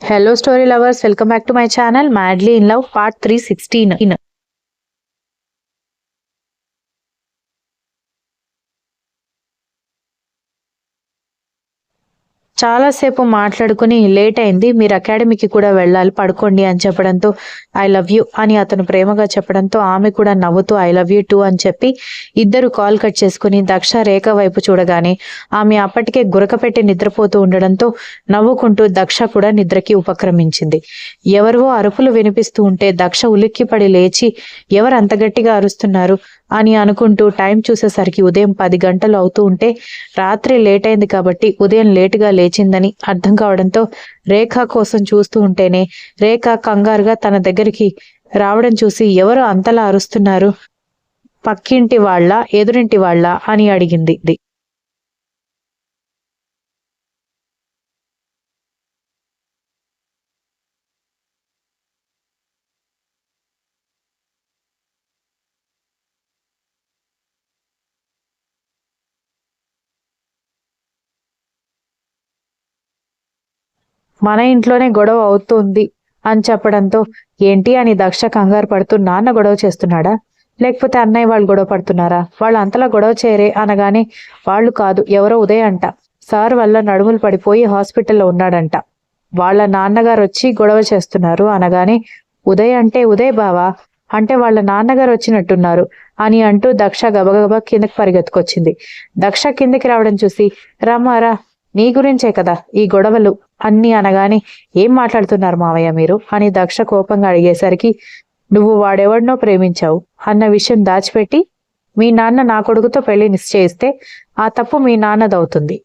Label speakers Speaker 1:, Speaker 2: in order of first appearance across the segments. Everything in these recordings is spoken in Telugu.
Speaker 1: Hello, story lovers. Welcome back to my channel, Madly in Love, part 316. చాలా సేపు మాట్లాడుకుని లేట్ అయింది. మీరు అకాడమీకి కూడా వెళ్ళాలి, పడుకోండి అని చెప్పడంతో ఐ లవ్ యూ అని అతను ప్రేమగా చెప్పడంతో ఆమె కూడా నవ్వుతూ ఐ లవ్ యూ టూ అని చెప్పి ఇద్దరు కాల్ కట్ చేసుకుని దక్ష రేఖ వైపు చూడగానే ఆమె అప్పటికే గురకపెట్టి నిద్రపోతూ ఉండడంతో నవ్వుకుంటూ దక్ష కూడా నిద్రకి ఉపక్రమించింది. ఎవరివో అరుపులు వినిపిస్తూ ఉంటే దక్ష ఉలిక్కిపడి లేచి ఎవరు అంత గట్టిగా అరుస్తున్నారు అని అనుకుంటూ టైం చూసేసరికి ఉదయం 10 గంటలు అవుతూ ఉంటే రాత్రి లేట్ అయింది కాబట్టి ఉదయం లేటుగా లేచిందని అర్థం కావడంతో రేఖ కోసం చూస్తూ ఉంటేనే రేఖ కంగారుగా తన దగ్గరికి రావడం చూసి ఎవరు అంతలా అరుస్తున్నారు, పక్కింటి వాళ్ళ ఎదురింటి వాళ్ళ అని అడిగింది. మన ఇంట్లోనే గొడవ అవుతుంది అని చెప్పడంతో ఏంటి అని దక్ష కంగారు పడుతూ నాన్న గొడవ చేస్తున్నాడా, లేకపోతే అన్నయ్య వాళ్ళు గొడవ పడుతున్నారా, వాళ్ళు అంతలా గొడవ చేయరే అనగానే వాళ్ళు కాదు, ఎవరో ఉదయ్ అంట, సార్ వల్ల నడుములు పడిపోయి హాస్పిటల్లో ఉన్నాడంట, వాళ్ళ నాన్నగారు వచ్చి గొడవ చేస్తున్నారు అనగానే ఉదయ్ అంటే ఉదయ్ బావా, అంటే వాళ్ళ నాన్నగారు వచ్చినట్టున్నారు అని అంటూ దక్ష గబగబా కిందకి పరిగెత్తుకొచ్చింది. దక్ష కిందకి రావడం చూసి రమ్మారా, నీ గురించే కదా ఈ గొడవలు అన్ని అనగానే ఏం మాట్లాడుతున్నారు మావయ్య మీరు అని దక్ష కోపంగా అడిగేసరికి నువ్వు వాడెవడినో ప్రేమించావు అన్న విషయం దాచిపెట్టి మీ నాన్న నా కొడుకుతో పెళ్లి నిశ్చయిస్తే ఆ తప్పు మీ నాన్నదవుతుంది.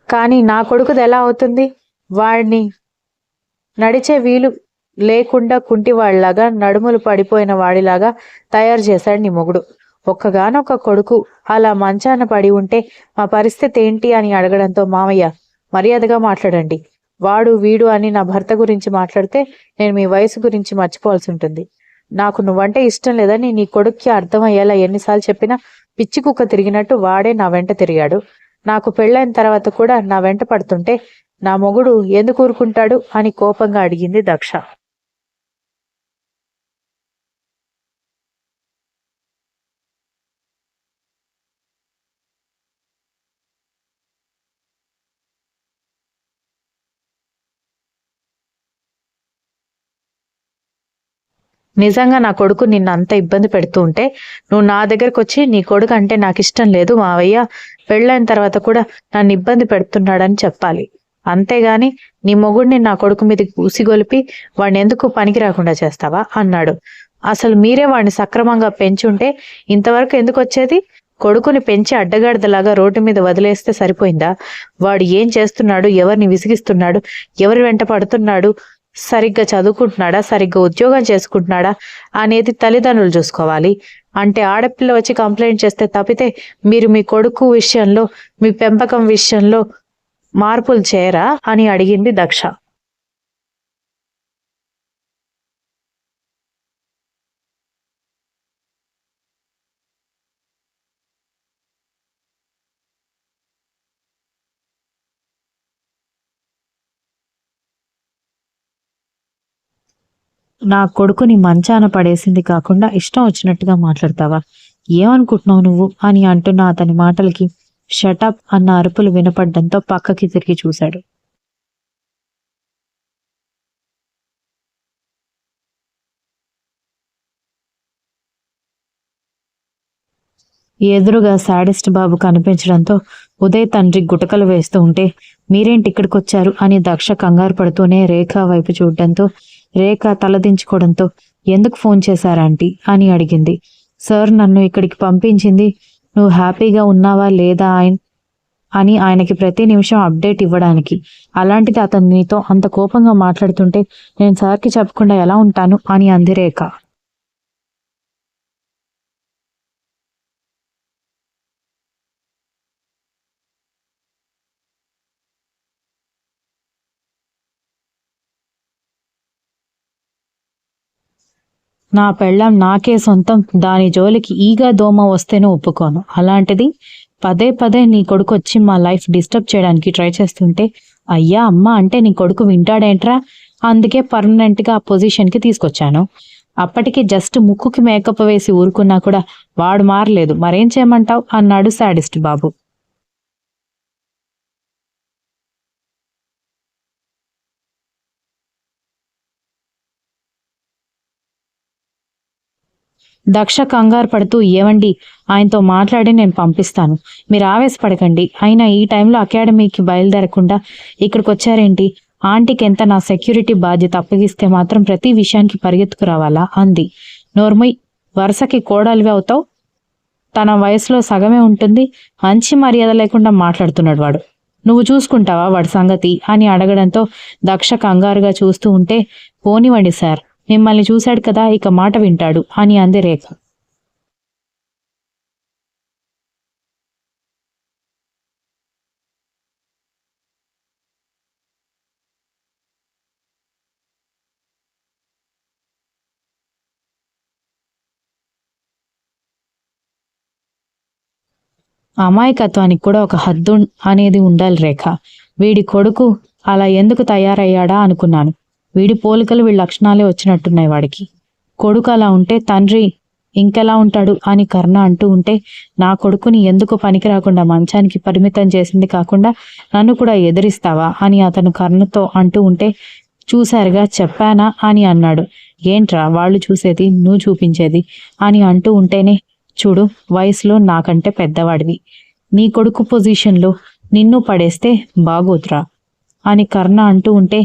Speaker 1: కానీ నా కొడుకుది ఎలా అవుతుంది, వాడిని నడిచే వీలు లేకుండా కుంటివాడిలాగా నడుములు పడిపోయిన వాడిలాగా తయారు చేశాడు నీ మొగుడు. ఒక్కగానొక్క కొడుకు అలా మంచాన పడి ఉంటే మా పరిస్థితి ఏంటి అని అడగడంతో మామయ్య మర్యాదగా మాట్లాడండి, వాడు వీడు అని నా భర్త గురించి మాట్లాడితే నేను మీ వయసు గురించి మర్చిపోవాల్సి ఉంటుంది. నాకు నువ్వంటే ఇష్టం లేదని నీ కొడుక్కి అర్థమయ్యేలా ఎన్నిసార్లు చెప్పినా పిచ్చి కుక్క తిరిగినట్టు వాడే నా వెంట తిరిగాడు. నాకు పెళ్ళైన తర్వాత కూడా నా వెంట పడుతుంటే నా మొగుడు ఎందుకు ఊరుకుంటాడు అని కోపంగా అడిగింది దక్ష. నిజంగా నా కొడుకు నిన్ను అంత ఇబ్బంది పెడుతూ ఉంటే నువ్వు నా దగ్గరకు వచ్చి నీ కొడుకు అంటే నాకు ఇష్టం లేదు మావయ్య, పెళ్ళైన తర్వాత కూడా నన్ను ఇబ్బంది పెడుతున్నాడని చెప్పాలి. అంతేగాని నీ మొగుడిని నా కొడుకు మీదకి ఉసిగొలిపి వాడిని ఎందుకు పనికి రాకుండా చేస్తావా అన్నాడు. అసలు మీరే వాడిని సక్రమంగా పెంచుంటే ఇంతవరకు ఎందుకు వచ్చేది, కొడుకుని పెంచి అడ్డగాడిదలాగా రోడ్డు మీద వదిలేస్తే సరిపోయిందా, వాడు ఏం చేస్తున్నాడు, ఎవరిని విసిగిస్తున్నాడు, ఎవరి వెంట పడుతున్నాడు, సరిగ్గా చదువుకుంటున్నాడా, సరిగ్గా ఉద్యోగం చేసుకుంటున్నాడా అనేది తల్లిదండ్రులు చూసుకోవాలి. అంటే ఆడపిల్ల వచ్చి కంప్లైంట్ చేస్తే తప్పితే మీరు మీ కొడుకు విషయంలో, మీ పెంపకం విషయంలో మార్పులు చేయరా అని అడిగింది దక్ష. నా కొడుకుని మంచాన పడేసింది కాకుండా ఇష్టం వచ్చినట్టుగా మాట్లాడతావా, ఏమనుకుంటున్నావు నువ్వు అని అంటున్న అతని మాటలకి షటప్ అన్న అరుపులు వినపడ్డంతో పక్కకి తిరిగి చూశాడు. ఎదురుగా శాడిస్ట్ బాబు కనిపించడంతో ఉదయ్ తండ్రి గుటకలు వేస్తూ ఉంటే మీరేంటి ఇక్కడికొచ్చారు అని దక్ష కంగారు పడుతూనే రేఖ వైపు చూడడంతో రేఖ తలదించుకోవడంతో ఎందుకు ఫోన్ చేశారాంటీ అని అడిగింది. సార్ నన్ను ఇక్కడికి పంపించింది నువ్వు హ్యాపీగా ఉన్నావా లేదా అని ఆయనకి ప్రతి నిమిషం అప్డేట్ ఇవ్వడానికి. అలాంటిది అతను నీతో అంత కోపంగా మాట్లాడుతుంటే నేను సార్కి చెప్పకుండా ఎలా ఉంటాను అని అంది రేఖ. నా పెళ్ళాం నాకే సొంతం, దాని జోలికి ఈగా దోమ వస్తేనే ఒప్పుకోను. అలాంటిది పదే పదే నీ కొడుకు వచ్చి మా లైఫ్ డిస్టర్బ్ చేయడానికి ట్రై చేస్తుంటే అయ్యా అమ్మ అంటే నీ కొడుకు వింటాడేంట్రా? అందుకే పర్మనెంట్గా ఆ పొజిషన్కి తీసుకొచ్చాను. అప్పటికి జస్ట్ ముక్కుకి మేకప్ వేసి ఊరుకున్నా కూడా వాడు మారలేదు, మరేం చేయమంటావు అన్నాడు శాడిస్ట్ బాబు. దక్ష కంగారు పడుతూ, ఏవండి, ఆయనతో మాట్లాడి నేను పంపిస్తాను, మీరు ఆవేశపడకండి. అయినా ఈ టైంలో అకాడమీకి బయలుదేరకుండా ఇక్కడికి వచ్చారేంటి? ఆంటీకి ఎంత నా సెక్యూరిటీ బాధ్యత అప్పగిస్తే మాత్రం ప్రతి విషయానికి పరిగెత్తుకు రావాలా అంది. నోర్మయ్, వరుసకి కోడలివి అవుతావు, తన వయసులో సగమే ఉంటుంది, మంచి మర్యాద లేకుండా మాట్లాడుతున్నాడు వాడు. నువ్వు చూసుకుంటావా వాడి సంగతి అని అడగడంతో దక్ష కంగారుగా చూస్తూ ఉంటే, పోనివ్వండి సార్, మిమ్మల్ని చూశాడు కదా, ఇక మాట వింటాడు అని అంది రేఖ. అమాయకత్వానికి కూడా ఒక హద్దు అనేది ఉండాలి రేఖ. వీడి కొడుకు అలా ఎందుకు తయారయ్యాడా అనుకున్నాను. వీడి పోలికలు వీడి లక్షణాలే వచ్చినట్టున్నాయి వాడికి. కొడుకు అలా ఉంటే తండ్రి ఇంకెలా ఉంటాడు అని కర్ణ అంటూ ఉంటే, నా కొడుకుని ఎందుకు పనికి రాకుండా మంచానికి పరిమితం చేసింది కాకుండా నన్ను కూడా ఎదిరిస్తావా అని అతను కర్ణతో అంటూ ఉంటే, చూశారుగా చెప్పానా అని అన్నాడు. ఏంట్రా వాళ్ళు చూసేది, నువ్వు చూపించేది అని అంటూ ఉంటేనే, చూడు, వయసులో నాకంటే పెద్దవాడివి, నీ కొడుకు పొజిషన్లో నిన్ను పడేస్తే బాగోతురా అని కర్ణ అంటూ ఉంటే,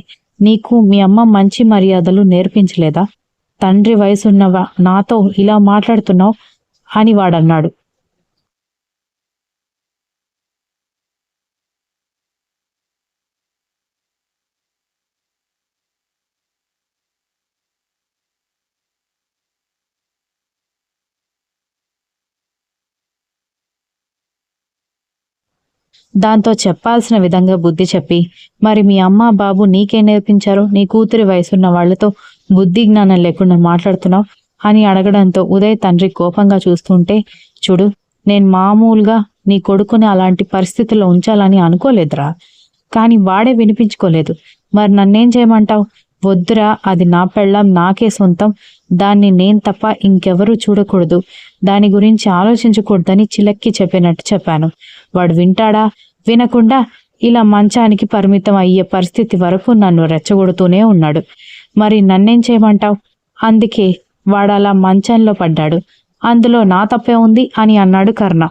Speaker 1: నీకు మీ అమ్మ మంచి మర్యాదలు నేర్పించలేదా? తండ్రి వయసున్నవా నాతో ఇలా మాట్లాడుతున్నావు అని వాడన్నాడు. దాంతో చెప్పాల్సిన విధంగా బుద్ధి చెప్పి, మరి మీ అమ్మ బాబు నీకేం నేర్పించారో, నీ కూతురి వయసున్న వాళ్లతో బుద్ధి జ్ఞానం లేకుండా మాట్లాడుతున్నావు అని అడగడంతో ఉదయ్ తండ్రి కోపంగా చూస్తుంటే, చూడు, నేను మామూలుగా నీ కొడుకుని అలాంటి పరిస్థితుల్లో ఉంచాలని అనుకోలేదురా, కానీ వాడే వినిపించుకోలేదు. మరి నన్నేం చేయమంటావు? వద్దురా, అది నా పెళ్ళాం, నాకే సొంతం, దాన్ని నేను తప్ప ఇంకెవరూ చూడకూడదు, దాని గురించి ఆలోచించకూడదని చిలక్కి చెప్పినట్టు చెప్పాను. వాడు వింటాడా? వినకుండా ఇలా మంచానికి పరిమితం అయ్యే పరిస్థితి వరకు నన్ను రెచ్చగొడుతూనే ఉన్నాడు. మరి నన్నేం చేయమంటావు? అందుకే వాడలా మంచంలో పడ్డాడు, అందులో నా తప్పే ఉంది అని అన్నాడు కర్ణ.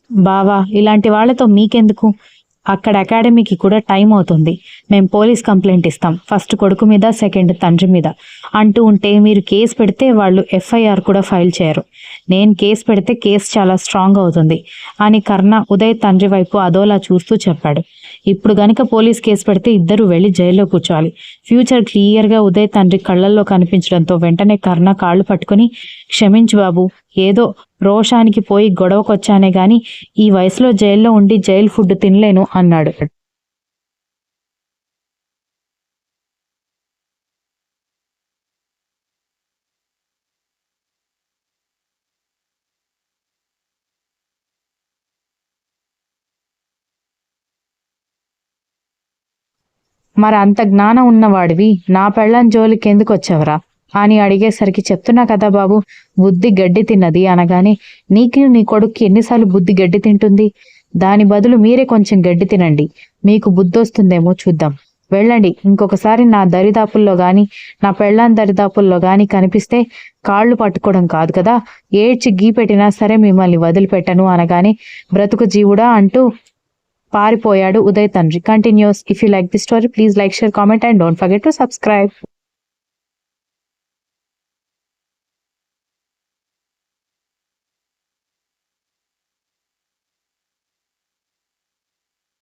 Speaker 1: బావా, ఇలాంటి వాళ్లతో మీకెందుకు? అక్కడ అకాడమీకి కూడా టైం అవుతుంది, మేము పోలీస్ కంప్లైంట్ ఇస్తాం, ఫస్ట్ కొడుకు మీద, సెకండ్ తండ్రి మీద అంటూ ఉంటే, మీరు కేసు పెడితే వాళ్ళు ఎఫ్ఐఆర్ కూడా ఫైల్ చేయరు, నేను కేసు పెడితే కేసు చాలా స్ట్రాంగ్ అవుతుంది అని కర్ణ ఉదయ్ తండ్రి వైపు అదోలా చూస్తూ చెప్పాడు. ఇప్పుడు గనుక పోలీస్ కేసు పెడితే ఇద్దరు వెళ్ళి జైల్లో కూర్చోవాలి. ఫ్యూచర్ క్లియర్గా ఉదయ్ తండ్రి కళ్ళల్లో కనిపించడంతో వెంటనే కర్ణ కాళ్ళు పట్టుకుని, క్షమించు బాబు, ఏదో రోషానికి పోయి గొడవకొచ్చానే గాని ఈ వయసులో జైల్లో ఉండి జైలు ఫుడ్ తినలేను అన్నాడు. మరి అంత జ్ఞానం ఉన్నవాడివి నా పెళ్ళాం జోలికి ఎందుకు వచ్చావరా అని అడిగేసరికి, చెప్తున్నా కదా బాబు, బుద్ధి గడ్డి తిన్నది అనగానే, నీకు నీ కొడుక్కి ఎన్నిసార్లు బుద్ధి గడ్డి తింటుంది? దాని బదులు మీరే కొంచెం గడ్డి తినండి, మీకు బుద్ధి వస్తుందేమో చూద్దాం. వెళ్ళండి, ఇంకొకసారి నా దరిదాపుల్లో గాని, నా పెళ్ళాం దరిదాపుల్లో గాని కనిపిస్తే కాళ్ళు పట్టుకోవడం కాదు కదా, ఏడ్చి గీ పెట్టినా సరే మిమ్మల్ని వదిలిపెట్టను అనగానే, బ్రతుకు జీవుడా అంటూ పారిపోయాడు ఉదయ్ తండ్రి. Continuous. If you like the story, please like, share, comment and don't forget to subscribe.